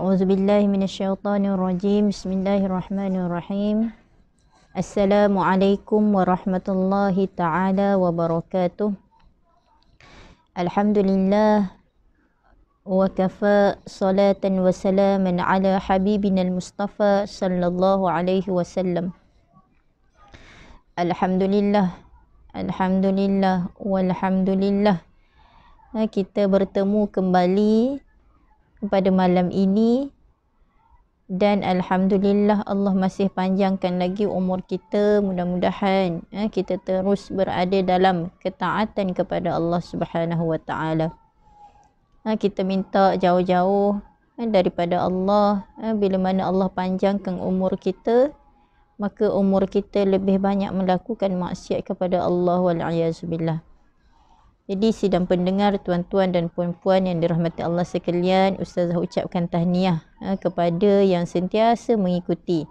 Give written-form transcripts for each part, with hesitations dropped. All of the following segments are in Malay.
A'udzubillahi minasyaitonirrajim. Bismillahirrahmanirrahim. Assalamualaikum warahmatullahi taala wabarakatuh. Alhamdulillah wa kafa salatan wa salaman ala habibina al-Mustafa sallallahu alaihi wasallam. Alhamdulillah, alhamdulillah, walhamdulillah. Kita bertemu kembali pada malam ini dan alhamdulillah Allah masih panjangkan lagi umur kita. Mudah-mudahan kita terus berada dalam ketaatan kepada Allah Subhanahu wa taala. Kita minta jauh-jauh daripada Allah. Bila mana Allah panjangkan umur kita, maka umur kita lebih banyak melakukan maksiat kepada Allah wal-a'yazubillah. Jadi sidang pendengar, tuan-tuan dan puan-puan yang dirahmati Allah sekalian, Ustazah ucapkan tahniah kepada yang sentiasa mengikuti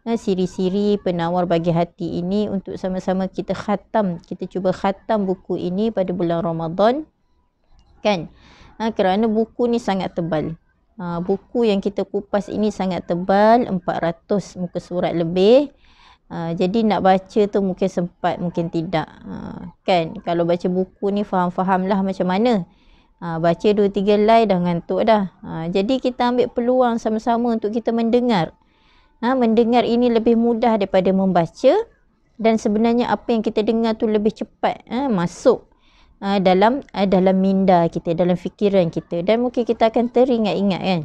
siri-siri penawar bagi hati ini untuk sama-sama kita khatam. Kita cuba khatam buku ini pada bulan Ramadan, kan? Kerana buku ni sangat tebal. Buku yang kita kupas ini sangat tebal, 400 muka surat lebih. Jadi nak baca tu mungkin sempat, mungkin tidak. Kan, kalau baca buku ni faham-fahamlah macam mana. Baca 2-3 line dah ngantuk dah. Jadi kita ambil peluang sama-sama untuk kita mendengar. Mendengar ini lebih mudah daripada membaca. Dan sebenarnya apa yang kita dengar tu lebih cepat masuk dalam minda kita, dalam fikiran kita. Dan mungkin kita akan teringat-ingat, kan.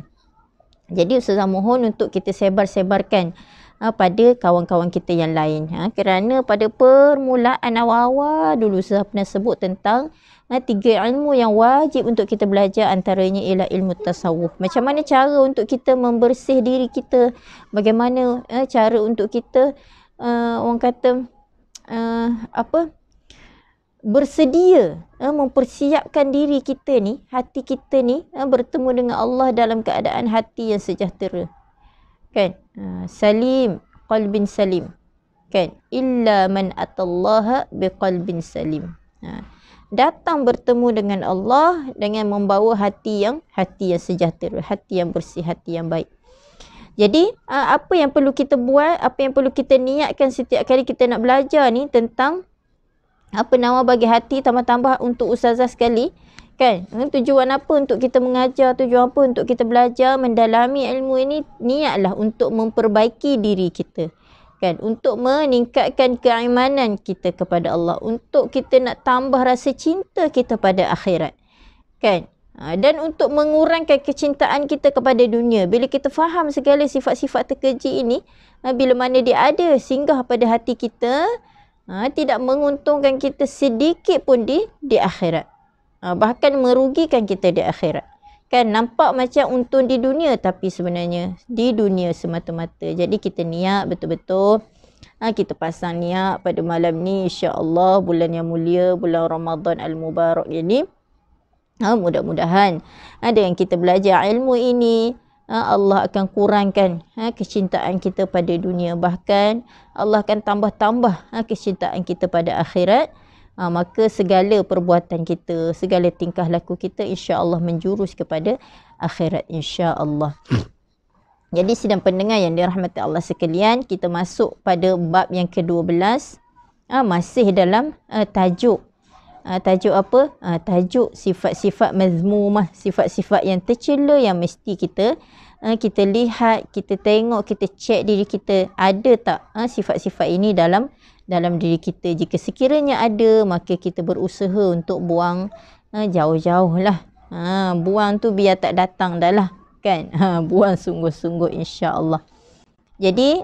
Jadi Ustazah mohon untuk kita sebar-sebarkan pada kawan-kawan kita yang lain. Kerana pada permulaan awal-awal dulu saya pernah sebut tentang 3 ilmu yang wajib untuk kita belajar, antaranya ialah ilmu tasawuf. Macam mana cara untuk kita membersih diri kita, bagaimana cara untuk kita orang kata bersedia mempersiapkan diri kita ni, hati kita ni bertemu dengan Allah dalam keadaan hati yang sejahtera, kan? Salim, qalbin salim, kan? Illa man atallaha biqalbin salim. Datang bertemu dengan Allah dengan membawa hati yang sejahtera, hati yang bersih, hati yang baik. Jadi apa yang perlu kita buat, apa yang perlu kita niatkan setiap kali kita nak belajar ni tentang penawar bagi hati, tambah-tambah untuk ustazah sekali, kan? Tujuan apa untuk kita mengajar, tujuan apa untuk kita belajar, mendalami ilmu ini, niatlah untuk memperbaiki diri kita, kan? Untuk meningkatkan keimanan kita kepada Allah, untuk kita nak tambah rasa cinta kita pada akhirat, kan? Dan untuk mengurangkan kecintaan kita kepada dunia. Bila kita faham segala sifat-sifat terkeji ini, bila mana dia ada singgah pada hati kita, tidak menguntungkan kita sedikit pun di akhirat. Bahkan merugikan kita di akhirat. Kan nampak macam untung di dunia, tapi sebenarnya di dunia semata-mata. Jadi kita niat betul-betul. Kita pasang niat pada malam ni, insya-Allah bulan yang mulia, bulan Ramadan Al-Mubarak ini. Mudah-mudahan dengan kita belajar ilmu ini, Allah akan kurangkan kecintaan kita pada dunia. Bahkan Allah akan tambah-tambah kecintaan kita pada akhirat. Maka segala perbuatan kita, segala tingkah laku kita insya-Allah menjurus kepada akhirat insya-Allah. Jadi sidang pendengar yang dirahmati Allah sekalian, kita masuk pada bab yang ke-12, masih dalam tajuk apa? Tajuk sifat-sifat mazmumah, sifat-sifat yang tercela yang mesti kita lihat, kita tengok, kita cek diri kita, ada tak sifat-sifat ini dalam diri kita. Jika sekiranya ada, maka kita berusaha untuk buang jauh-jauh lah. Buang tu biar tak datang dah lah, kan? Buang sungguh-sungguh insya-Allah. Jadi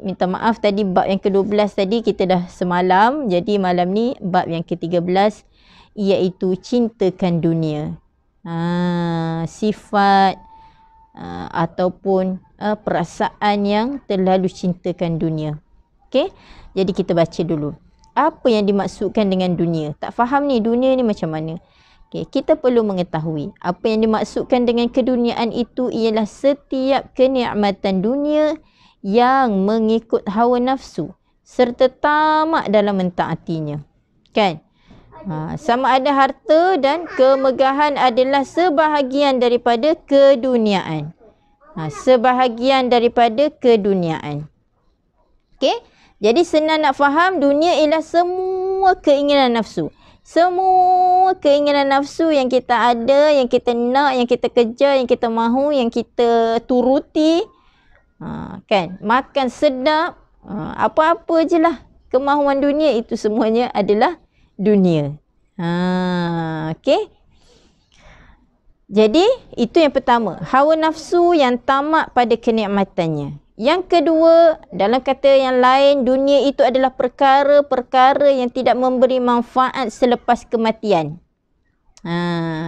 minta maaf tadi bab yang ke-12 tadi kita dah semalam. Jadi malam ni bab yang ke-13, iaitu cintakan dunia. Sifat ataupun perasaan yang terlalu cintakan dunia. Okey, jadi kita baca dulu. Apa yang dimaksudkan dengan dunia? Tak faham ni, dunia ni macam mana? Okey, kita perlu mengetahui apa yang dimaksudkan dengan keduniaan itu ialah setiap kenikmatan dunia yang mengikut hawa nafsu serta tamak dalam mentaatinya, kan? Sama ada harta dan kemegahan adalah sebahagian daripada keduniaan. Sebahagian daripada keduniaan. Okey? Jadi senang nak faham, dunia ialah semua keinginan nafsu. Semua keinginan nafsu yang kita ada, yang kita nak, yang kita kejar, yang kita mahu, yang kita turuti. Kan? Makan sedap, apa-apa je lah. Kemahuan dunia itu semuanya adalah dunia. Okey? Jadi, itu yang pertama. Hawa nafsu yang tamak pada kenikmatannya. Yang kedua, dalam kata yang lain, dunia itu adalah perkara-perkara yang tidak memberi manfaat selepas kematian.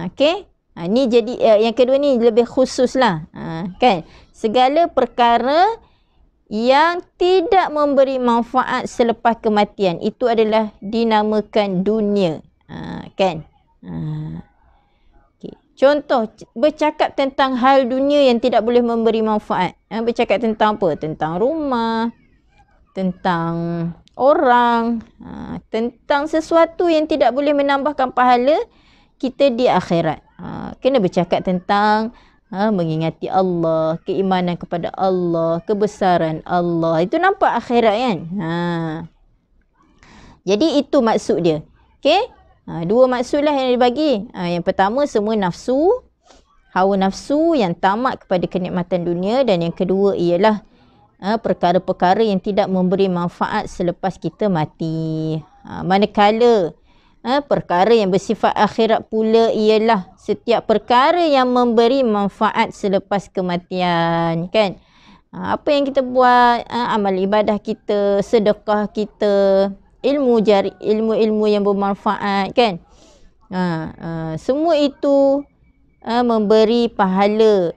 Okey? Ni jadi yang kedua ni lebih khusus lah. Kan? Segala perkara yang tidak memberi manfaat selepas kematian, itu adalah dinamakan dunia. Kan? Contoh, bercakap tentang hal dunia yang tidak boleh memberi manfaat. Bercakap tentang apa? Tentang rumah, tentang orang, tentang sesuatu yang tidak boleh menambahkan pahala kita di akhirat. Kena bercakap tentang mengingati Allah, keimanan kepada Allah, kebesaran Allah. Itu nampak akhirat kan? Jadi itu maksud dia. Okey? Dua maksudlah yang dibagi. Yang pertama, semua nafsu, hawa nafsu yang tamak kepada kenikmatan dunia. Dan yang kedua ialah perkara-perkara yang tidak memberi manfaat selepas kita mati. Manakala perkara yang bersifat akhirat pula ialah setiap perkara yang memberi manfaat selepas kematian. Kan? Apa yang kita buat, amal ibadah kita, sedekah kita, ilmu-ilmu yang bermanfaat, kan? Semua itu memberi pahala,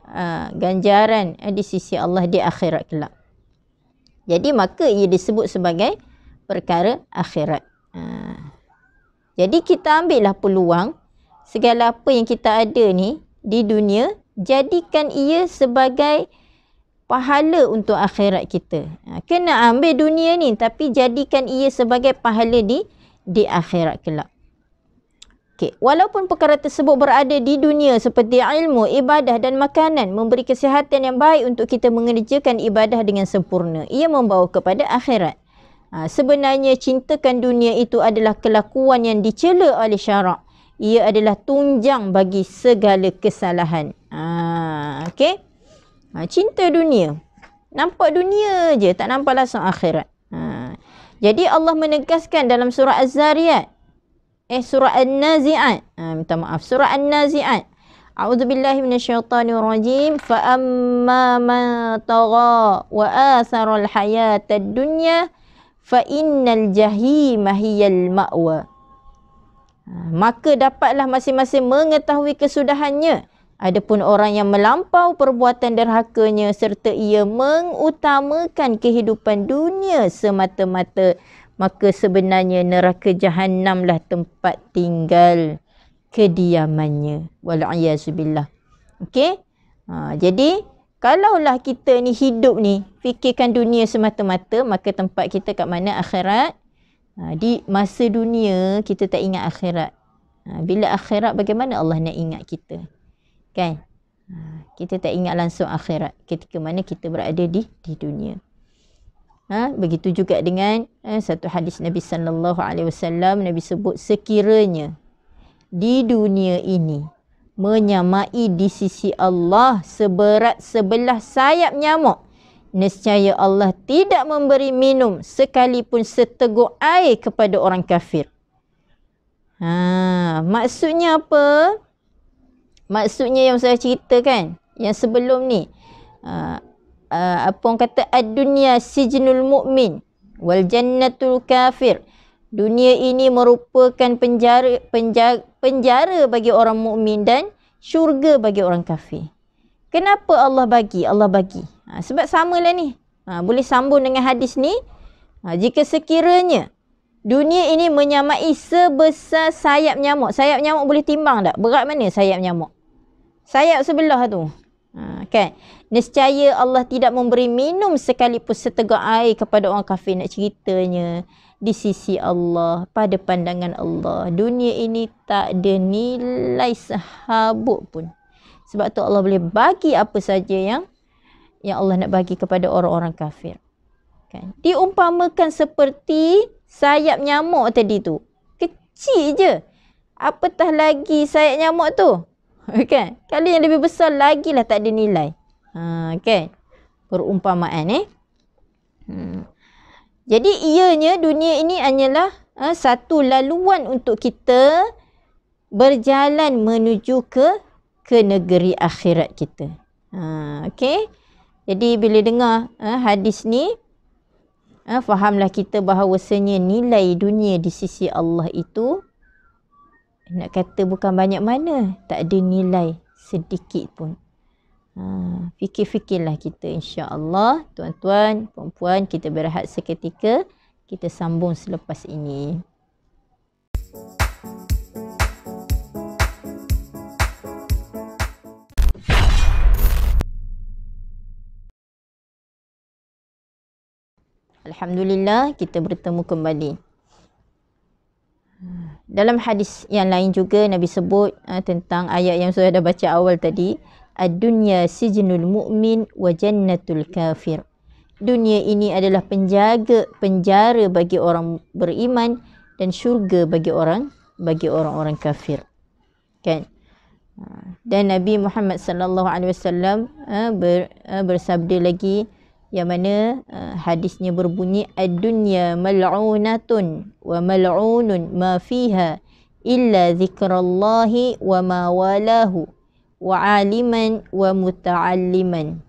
ganjaran di sisi Allah di akhirat kelak. Jadi maka ia disebut sebagai perkara akhirat. Jadi kita ambillah peluang segala apa yang kita ada ni di dunia, jadikan ia sebagai pahala untuk akhirat kita. Kena ambil dunia ni tapi jadikan ia sebagai pahala di akhirat kelak. Okay. Walaupun perkara tersebut berada di dunia seperti ilmu, ibadah dan makanan memberi kesihatan yang baik untuk kita mengerjakan ibadah dengan sempurna, ia membawa kepada akhirat. Sebenarnya cintakan dunia itu adalah kelakuan yang dicela oleh syarak. Ia adalah tunjang bagi segala kesalahan. Okey? Cinta dunia. Nampak dunia je, tak nampak langsung akhirat. Jadi Allah menegaskan dalam surah Az-Zariyat. Surah An-Nazi'at. Minta maaf. Surah An-Nazi'at. A'udzubillahi minasyaitanirrajim. Fa'amma man tagha wa athara al-hayata ad-dunya fa innal jahima hiyal ma'wa. Maka dapatlah masing-masing mengetahui kesudahannya. Adapun orang yang melampau perbuatan derhakanya serta ia mengutamakan kehidupan dunia semata-mata, maka sebenarnya neraka Jahannamlah tempat tinggal kediamannya. Wal'iyazubillah. Okey? Jadi, kalaulah kita ni hidup ni, fikirkan dunia semata-mata, maka tempat kita kat mana? Akhirat. Di masa dunia, kita tak ingat akhirat. Bila akhirat, bagaimana Allah nak ingat kita? Kan? Kita tak ingat langsung akhirat ketika mana kita berada di dunia. Begitu juga dengan satu hadis Nabi SAW. Nabi sebut, sekiranya di dunia ini menyamai di sisi Allah seberat sebelah sayap nyamuk, nescaya Allah tidak memberi minum sekalipun seteguk air kepada orang kafir. Maksudnya apa? Maksudnya yang saya ceritakan, yang sebelum ni, apa orang kata, ad-dunya sijnul mu'min wal jannatul kafir. Dunia ini merupakan penjara bagi orang mukmin dan syurga bagi orang kafir. Kenapa Allah bagi? Allah bagi. Sebab samalah ni. Boleh sambung dengan hadis ni. Jika sekiranya dunia ini menyamai sebesar sayap nyamuk. Sayap nyamuk boleh timbang tak? Berat mana sayap nyamuk? Sayap sebelah tu. Kan? Nescaya Allah tidak memberi minum sekalipun seteguk air kepada orang kafir. Nak ceritanya, di sisi Allah, pada pandangan Allah, dunia ini tak ada nilai sehabuk pun. Sebab tu Allah boleh bagi apa saja yang yang Allah nak bagi kepada orang-orang kafir. Kan? Diumpamakan seperti sayap nyamuk tadi tu. Kecil je. Apatah lagi sayap nyamuk tu. Kan? Kalau yang lebih besar lagilah tak ada nilai. Kan? Perumpamaan Jadi ianya dunia ini hanyalah satu laluan untuk kita berjalan menuju ke negeri akhirat kita. Okey. Jadi bila dengar hadis ni, fahamlah kita bahawasanya nilai dunia di sisi Allah itu nak kata bukan banyak mana, tak ada nilai sedikit pun. Fikir-fikirlah kita, insya-Allah. Tuan-tuan, puan-puan, kita berehat seketika. Kita sambung selepas ini. Alhamdulillah, kita bertemu kembali. Dalam hadis yang lain juga Nabi sebut tentang ayat yang saya dah baca awal tadi. Ad-dunya sijnul mu'min wa jannatul kafir. Dunia ini adalah penjara bagi orang beriman dan syurga bagi orang-orang kafir. Kan? Dan Nabi Muhammad sallallahu alaihi wasallam bersabda lagi, yang mana hadisnya berbunyi, ad-dunya mal'unatun wa mal'unun ma fiha illa zikrallahi wa ma walahu wa aliman wa muta'alliman.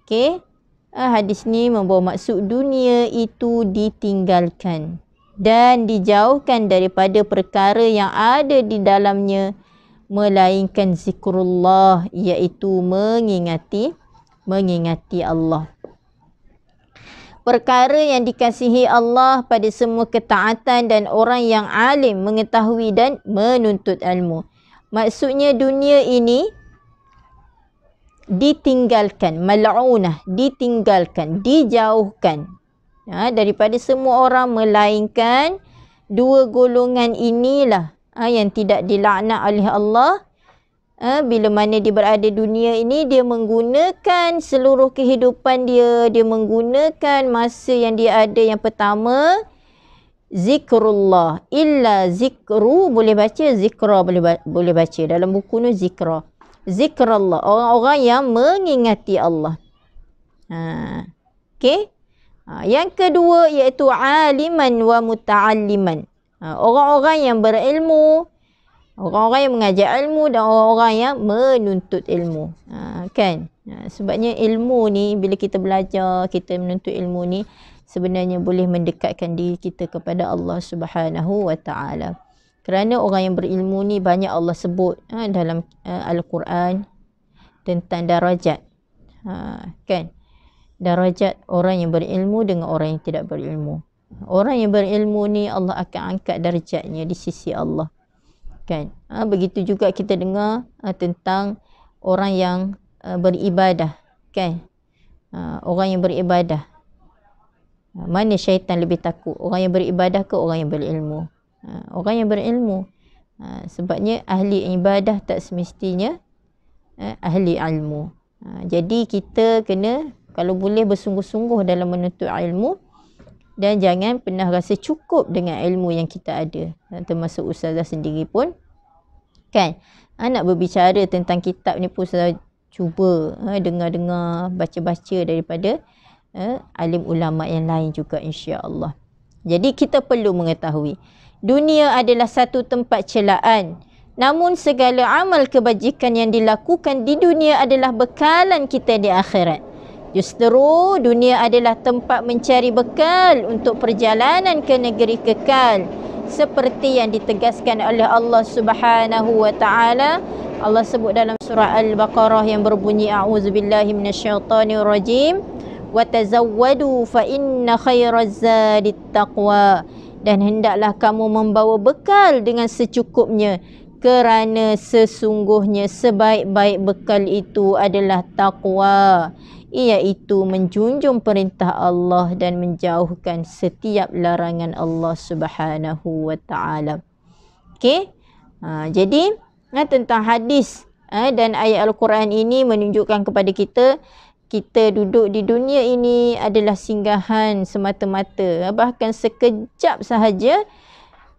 Okey, hadis ni membawa maksud dunia itu ditinggalkan dan dijauhkan daripada perkara yang ada di dalamnya melainkan zikrullah, iaitu mengingati Allah. Perkara yang dikasihi Allah pada semua ketaatan dan orang yang alim mengetahui dan menuntut ilmu. Maksudnya dunia ini ditinggalkan, mal'unah, ditinggalkan, dijauhkan daripada semua orang melainkan dua golongan inilah yang tidak dilaknat oleh Allah. Bila mana dia berada dunia ini, dia menggunakan seluruh kehidupan dia, dia menggunakan masa yang dia ada. Yang pertama, zikrullah. Illa zikru, boleh baca, zikra boleh baca. Dalam buku ni zikra. Zikrullah, orang-orang yang mengingati Allah. Okey. Yang kedua iaitu aliman wa muta'alliman. Orang-orang yang berilmu, orang-orang yang mengajar ilmu dan orang-orang yang menuntut ilmu. Kan? Sebabnya ilmu ni, bila kita belajar, kita menuntut ilmu ni, sebenarnya boleh mendekatkan diri kita kepada Allah Subhanahu wa Ta'ala. Kerana orang yang berilmu ni banyak Allah sebut dalam Al-Quran tentang darajat. Kan? Darajat orang yang berilmu dengan orang yang tidak berilmu. Orang yang berilmu ni Allah akan angkat darjatnya di sisi Allah. Kan? Begitu juga kita dengar tentang orang yang beribadah. Kan? Orang yang beribadah. Mana syaitan lebih takut? Orang yang beribadah ke orang yang berilmu? Orang yang berilmu. Sebabnya ahli ibadah tak semestinya ahli ilmu. Jadi kita kena, kalau boleh, bersungguh-sungguh dalam menuntut ilmu. Dan jangan pernah rasa cukup dengan ilmu yang kita ada. Termasuk ustazah sendiri pun. Kan? Nak berbicara tentang kitab ni pun ustazah cuba dengar-dengar, baca-baca daripada alim ulama yang lain juga, insya-Allah. Jadi kita perlu mengetahui, dunia adalah satu tempat celaan. Namun segala amal kebajikan yang dilakukan di dunia adalah bekalan kita di akhirat. Justru dunia adalah tempat mencari bekal untuk perjalanan ke negeri kekal, seperti yang ditegaskan oleh Allah Subhanahu wa Ta'ala. Allah sebut dalam surah Al-Baqarah yang berbunyi, a'udzubillahi minasyaitonir rajim, wa tazawwadu fa inna khairaz zadit taqwa. Dan hendaklah kamu membawa bekal dengan secukupnya, kerana sesungguhnya sebaik-baik bekal itu adalah taqwa, iaitu menjunjung perintah Allah dan menjauhkan setiap larangan Allah Subhanahu wa Ta'ala. Okey. Jadi tentang hadis dan ayat Al-Quran ini menunjukkan kepada kita kita duduk di dunia ini adalah singgahan semata-mata. Bahkan sekejap sahaja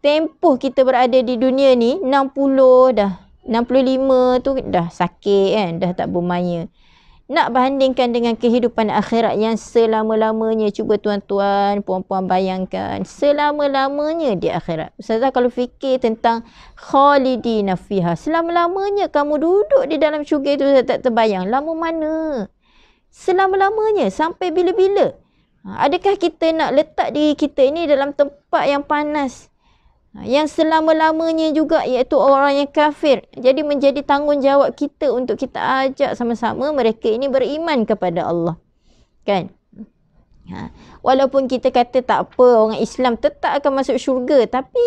tempoh kita berada di dunia ni 60 dah, 65 tu dah sakit kan, dah tak bermaya. Nak bandingkan dengan kehidupan akhirat yang selama-lamanya, cuba tuan-tuan, puan-puan bayangkan, selama-lamanya di akhirat. Ustazah kalau fikir tentang khalidina fiha, selama-lamanya kamu duduk di dalam syurga itu, saya tak terbayang. Lama mana? Selama-lamanya, sampai bila-bila? Adakah kita nak letak diri kita ini dalam tempat yang panas, yang selama-lamanya juga, iaitu orang yang kafir? Jadi menjadi tanggungjawab kita untuk kita ajak sama-sama mereka ini beriman kepada Allah. Kan? Walaupun kita kata tak apa, orang Islam tetap akan masuk syurga, tapi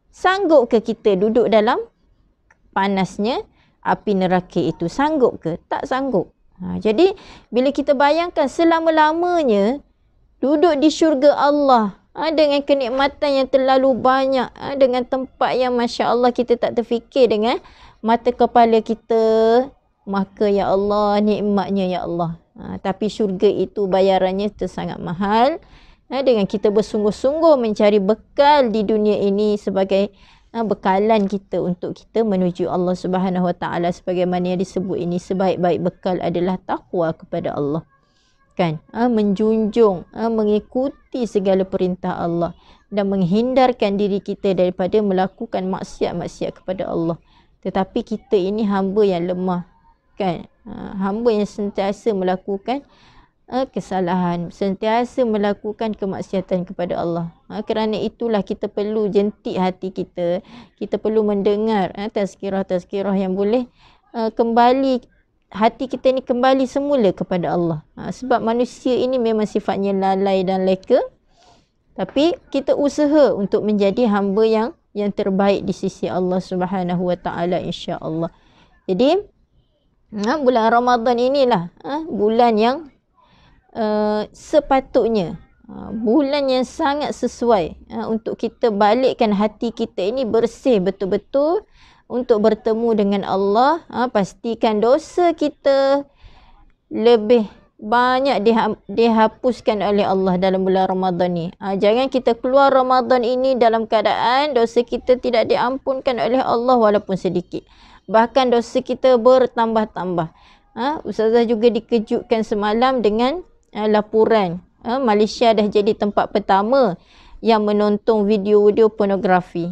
sanggup ke kita duduk dalam panasnya api neraka itu? Sanggup ke? Tak sanggup. Jadi bila kita bayangkan selama-lamanya duduk di syurga Allah, dengan kenikmatan yang terlalu banyak, dengan tempat yang Masya Allah kita tak terfikir dengan mata kepala kita, maka ya Allah, nikmatnya ya Allah. Tapi syurga itu bayarannya sangat mahal. Dengan kita bersungguh-sungguh mencari bekal di dunia ini sebagai bekalan kita untuk kita menuju Allah Subhanahu Wa Taala, sebagaimana yang disebut ini, sebaik-baik bekal adalah takwa kepada Allah. Kan? Menjunjung, mengikuti segala perintah Allah dan menghindarkan diri kita daripada melakukan maksiat-maksiat kepada Allah. Tetapi kita ini hamba yang lemah, kan? Hamba yang sentiasa melakukan kesalahan, sentiasa melakukan kemaksiatan kepada Allah. Kerana itulah kita perlu jentik hati kita. Kita perlu mendengar tazkirah-tazkirah yang boleh kembali hati kita ni kembali semula kepada Allah. Sebab manusia ini memang sifatnya lalai dan leka. Tapi kita usaha untuk menjadi hamba yang terbaik di sisi Allah Subhanahu Wa Taala, insya-Allah. Jadi bulan Ramadan inilah bulan yang sepatutnya, bulan yang sangat sesuai untuk kita balikkan hati kita ini bersih betul-betul untuk bertemu dengan Allah. Pastikan dosa kita lebih banyak dihapuskan oleh Allah dalam bulan Ramadan ni. Jangan kita keluar Ramadan ini dalam keadaan dosa kita tidak diampunkan oleh Allah walaupun sedikit. Bahkan dosa kita bertambah-tambah. Ustazah juga dikejutkan semalam dengan laporan Malaysia dah jadi tempat pertama yang menonton video-video pornografi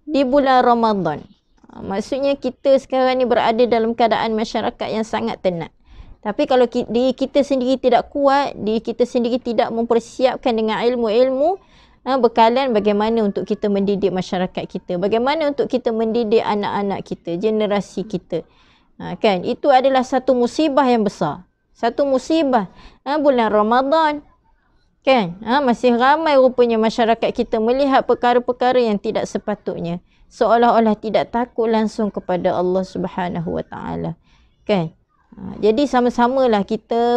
di bulan Ramadan. Maksudnya kita sekarang ni berada dalam keadaan masyarakat yang sangat tenat. Tapi kalau diri kita sendiri tidak kuat, diri kita sendiri tidak mempersiapkan dengan ilmu-ilmu, bekalan bagaimana untuk kita mendidik masyarakat kita, bagaimana untuk kita mendidik anak-anak kita, generasi kita. Kan? Itu adalah satu musibah yang besar. Satu musibah. Bulan Ramadan. Kan? Masih ramai rupanya masyarakat kita melihat perkara-perkara yang tidak sepatutnya. Seolah-olah tidak takut langsung kepada Allah Subhanahu Wa Taala. Kan? Jadi sama-samalah kita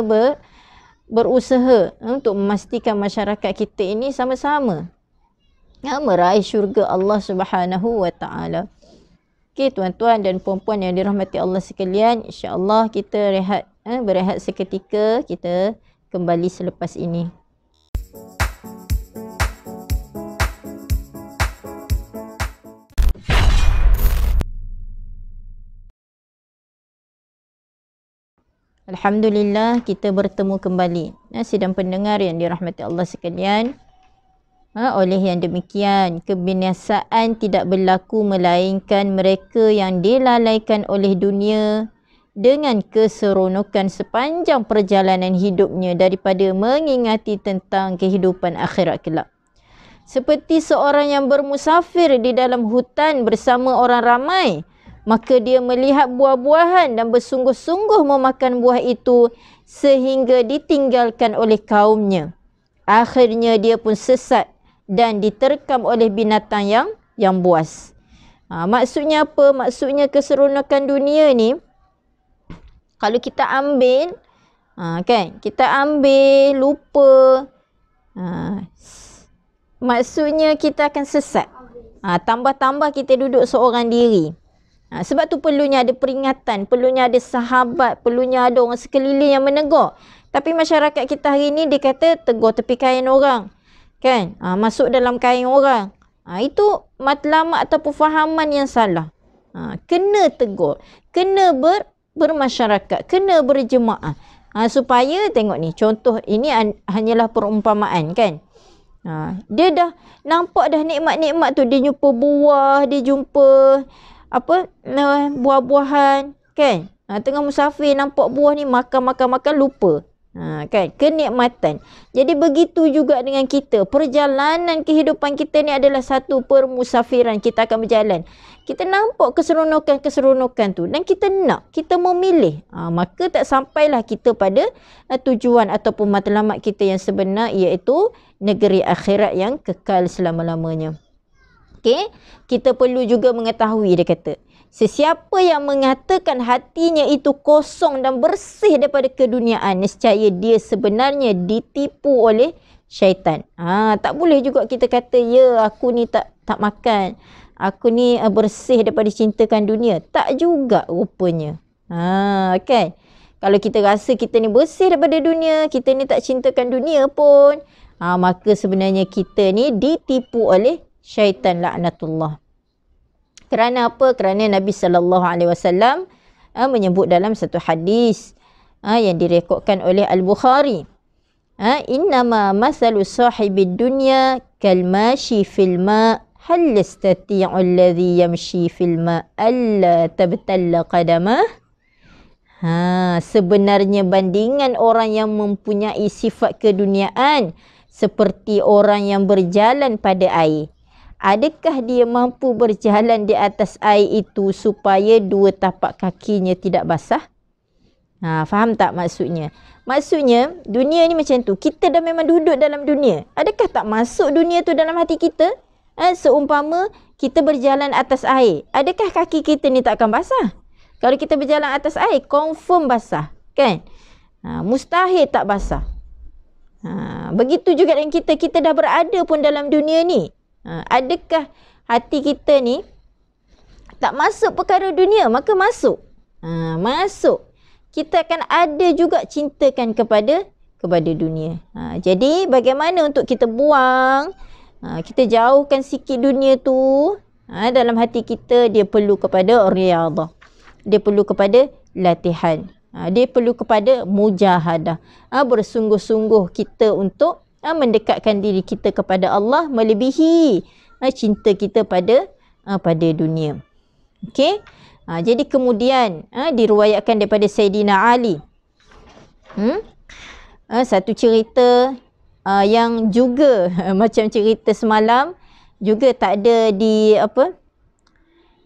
berusaha untuk memastikan masyarakat kita ini sama-sama meraih syurga Allah Subhanahu Wa Taala. Okey, tuan-tuan dan puan-puan yang dirahmati Allah sekalian, insya-Allah kita berehat seketika, kita kembali selepas ini. Alhamdulillah, kita bertemu kembali. Sidang pendengar yang dirahmati Allah sekalian. Oleh yang demikian, kebinasaan tidak berlaku melainkan mereka yang dilalaikan oleh dunia dengan keseronokan sepanjang perjalanan hidupnya daripada mengingati tentang kehidupan akhirat kelak. Seperti seorang yang bermusafir di dalam hutan bersama orang ramai, maka dia melihat buah-buahan dan bersungguh-sungguh memakan buah itu sehingga ditinggalkan oleh kaumnya. Akhirnya dia pun sesat dan diterkam oleh binatang yang buas. Maksudnya apa? Maksudnya keseronokan dunia ni, kalau kita ambil, kan, kita ambil, lupa, maksudnya kita akan sesat. Tambah-tambah kita duduk seorang diri. Sebab tu perlunya ada peringatan, perlunya ada sahabat, perlunya ada orang sekeliling yang menegur. Tapi masyarakat kita hari ni dia kata tegur tepi kain orang. Kan? Masuk dalam kain orang. Itu matlamat atau fahaman yang salah. Kena tegur. Kena bermasyarakat. Kena berjemaah. Supaya tengok ni, contoh ini hanyalah perumpamaan kan. Dia dah nampak dah nikmat-nikmat tu. Dia jumpa buah, dia jumpa buah-buahan kan. Tengah musafir nampak buah ni, makan lupa. Kan, kenikmatan. Jadi begitu juga dengan kita. Perjalanan kehidupan kita ni adalah satu permusafiran. Kita akan berjalan. Kita nampak keseronokan tu dan kita nak, kita memilih. Maka tak sampailah kita pada tujuan ataupun matlamat kita yang sebenar, iaitu negeri akhirat yang kekal selama-lamanya. Okey, kita perlu juga mengetahui, dia kata, sesiapa yang mengatakan hatinya itu kosong dan bersih daripada keduniaan, nescaya dia sebenarnya ditipu oleh syaitan. Tak boleh juga kita kata, ya aku ni tak makan, aku ni bersih daripada cintakan dunia. Tak juga rupanya. Kan? Kalau kita rasa kita ni bersih daripada dunia, kita ni tak cintakan dunia pun, maka sebenarnya kita ni ditipu oleh syaitan, laknatullah. Kerana apa? Kerana Nabi SAW menyebut dalam satu hadis yang direkodkan oleh Al-Bukhari. Innama masalu sahibid dunya kalmashi fil ma' hal yastati'u alladhi yamshi fil ma' alla tabtalla qadamah. Sebenarnya bandingan orang yang mempunyai sifat keduniaan seperti orang yang berjalan pada air. Adakah dia mampu berjalan di atas air itu supaya dua tapak kakinya tidak basah? Faham tak maksudnya? Maksudnya, dunia ni macam tu. Kita dah memang duduk dalam dunia. Adakah tak masuk dunia tu dalam hati kita? Seumpama kita berjalan atas air. Adakah kaki kita ni tak akan basah? Kalau kita berjalan atas air, confirm basah. Kan? Mustahil tak basah. Begitu juga dengan kita. Kita dah berada pun dalam dunia ni. Adakah hati kita ni tak masuk perkara dunia? Maka masuk. Masuk. Kita akan ada juga cintakan kepada dunia. Jadi bagaimana untuk kita buang, kita jauhkan sikit dunia tu. Dalam hati kita dia perlu kepada riyadah. Dia perlu kepada latihan. Dia perlu kepada mujahadah. Bersungguh-sungguh kita untuk mendekatkan diri kita kepada Allah melebihi cinta kita pada dunia. Okey. Jadi kemudian diriwayatkan daripada Sayyidina Ali. Satu cerita yang juga macam cerita semalam, juga tak ada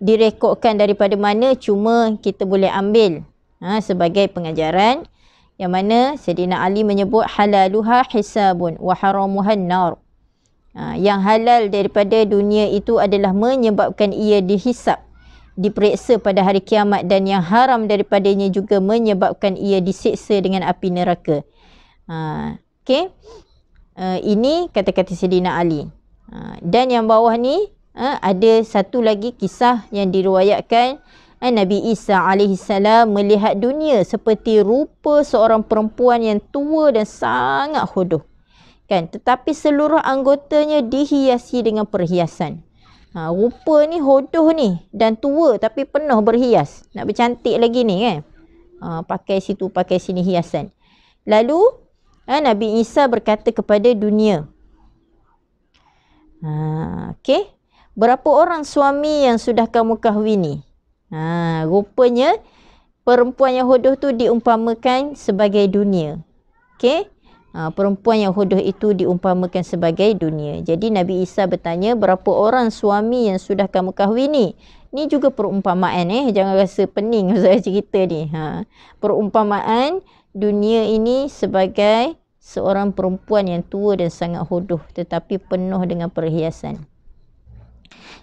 direkodkan daripada mana, cuma kita boleh ambil sebagai pengajaran, yang mana Sayyidina Ali menyebut halaluha hisabun wa haramuhan nar. Yang halal daripada dunia itu adalah menyebabkan ia dihisap, diperiksa pada hari kiamat, dan yang haram daripadanya juga menyebabkan ia disiksa dengan api neraka. Okey. Ini kata-kata Sayyidina Ali. Dan yang bawah ni ada satu lagi kisah yang diriwayatkan. Nabi Isa alaihissalam melihat dunia seperti rupa seorang perempuan yang tua dan sangat hodoh. Kan? Tetapi seluruh anggotanya dihiasi dengan perhiasan. Rupa ni hodoh ni dan tua tapi penuh berhias. Nak bercantik lagi ni kan. Pakai situ, pakai sini hiasan. Lalu Nabi Isa berkata kepada dunia. Okey. Berapa orang suami yang sudah kamu kahwini? Rupanya perempuan yang hodoh tu diumpamakan sebagai dunia. Okey. Perempuan yang hodoh itu diumpamakan sebagai dunia. Jadi Nabi Isa bertanya, berapa orang suami yang sudah kamu kahwini? Ni juga perumpamaan jangan rasa pening saya cerita ni. Perumpamaan dunia ini sebagai seorang perempuan yang tua dan sangat hodoh tetapi penuh dengan perhiasan.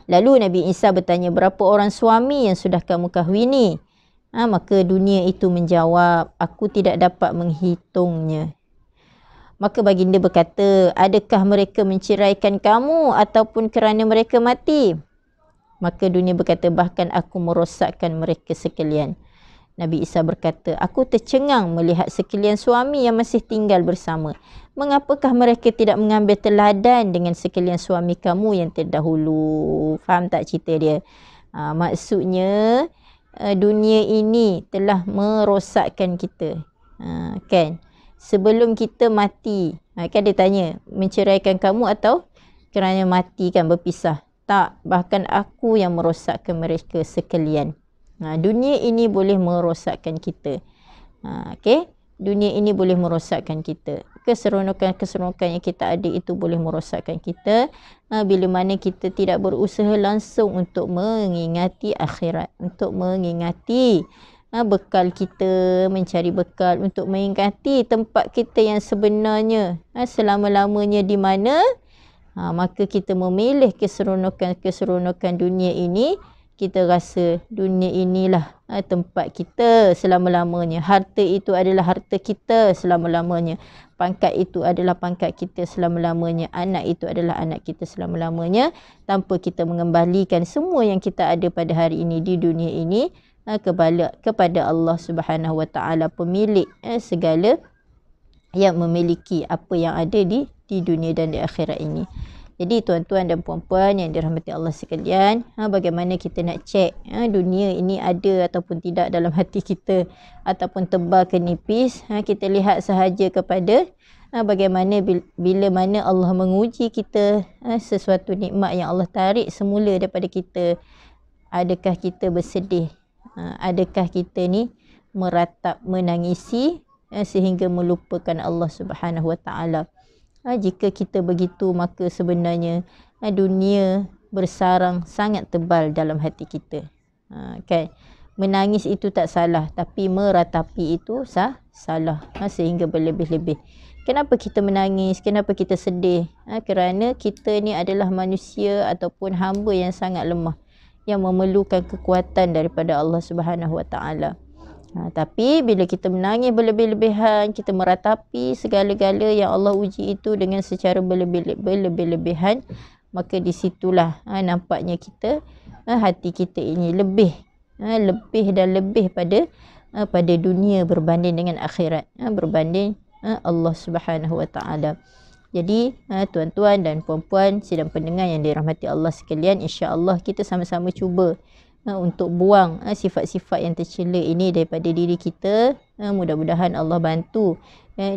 Lalu Nabi Isa bertanya, berapa orang suami yang sudah kamu kahwini? Maka dunia itu menjawab, aku tidak dapat menghitungnya. Maka baginda berkata, adakah mereka menceraikan kamu ataupun kerana mereka mati? Maka dunia berkata, bahkan aku merosakkan mereka sekalian. Nabi Isa berkata, aku tercengang melihat sekalian suami yang masih tinggal bersama. Mengapakah mereka tidak mengambil teladan dengan sekalian suami kamu yang terdahulu? Faham tak cerita dia? Maksudnya dunia ini telah merosakkan kita. Kan? Sebelum kita mati, kan dia tanya, menceraikan kamu atau kerana mati kan berpisah? Tak, bahkan aku yang merosakkan mereka sekalian. Dunia ini boleh merosakkan kita. Okay? Dunia ini boleh merosakkan kita. Keseronokan-keseronokan yang kita ada itu boleh merosakkan kita. Bila mana kita tidak berusaha langsung untuk mengingati akhirat. Untuk mengingati bekal kita, mencari bekal untuk mengingati tempat kita yang sebenarnya. Selama-lamanya di mana? Maka kita memilih keseronokan-keseronokan dunia ini. Kita rasa dunia inilah tempat kita selama-lamanya. Harta itu adalah harta kita selama-lamanya. Pangkat itu adalah pangkat kita selama-lamanya. Anak itu adalah anak kita selama-lamanya. Tanpa kita mengembalikan semua yang kita ada pada hari ini di dunia ini kepada Allah Subhanahu Wa Taala, pemilik segala yang memiliki apa yang ada di dunia dan di akhirat ini. Jadi tuan-tuan dan puan-puan yang dirahmati Allah sekalian, bagaimana kita nak cek dunia ini ada ataupun tidak dalam hati kita, ataupun tebal ke nipis. Kita lihat sahaja kepada bagaimana bila mana Allah menguji kita, sesuatu nikmat yang Allah tarik semula daripada kita. Adakah kita bersedih? Adakah kita ni meratap, menangisi sehingga melupakan Allah Subhanahu Wa Taala? Jika kita begitu, maka sebenarnya dunia bersarang sangat tebal dalam hati kita. Kan? Menangis itu tak salah, tapi meratapi itu salah, sehingga berlebih-lebih. Kenapa kita menangis? Kenapa kita sedih? Kerana kita ni adalah manusia ataupun hamba yang sangat lemah, yang memerlukan kekuatan daripada Allah Subhanahu Wa Taala. Tapi bila kita menangis berlebih-lebihan, kita meratapi segala-gala yang Allah uji itu dengan secara berlebih-lebihan, maka di situlah nampaknya kita, hati kita ini lebih dan lebih pada dunia berbanding dengan akhirat, berbanding Allah Subhanahu Wa Taala. Jadi tuan-tuan dan puan-puan sidang pendengar yang dirahmati Allah sekalian, insya-Allah kita sama-sama cuba untuk buang sifat-sifat yang tercela ini daripada diri kita. Mudah-mudahan Allah bantu,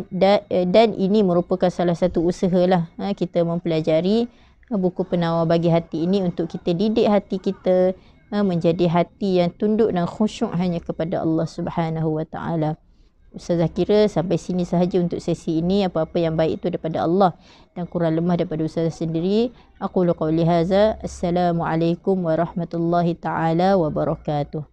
dan ini merupakan salah satu usahalah kita mempelajari buku penawar bagi hati ini untuk kita didik hati kita menjadi hati yang tunduk dan khusyuk hanya kepada Allah Subhanahu Wa Taala. Ustazah kira sampai sini sahaja untuk sesi ini. Apa-apa yang baik itu daripada Allah dan kurang lemah daripada Ustazah sendiri. Aqulu qawli hadza. Assalamualaikum warahmatullahi taala wabarakatuh.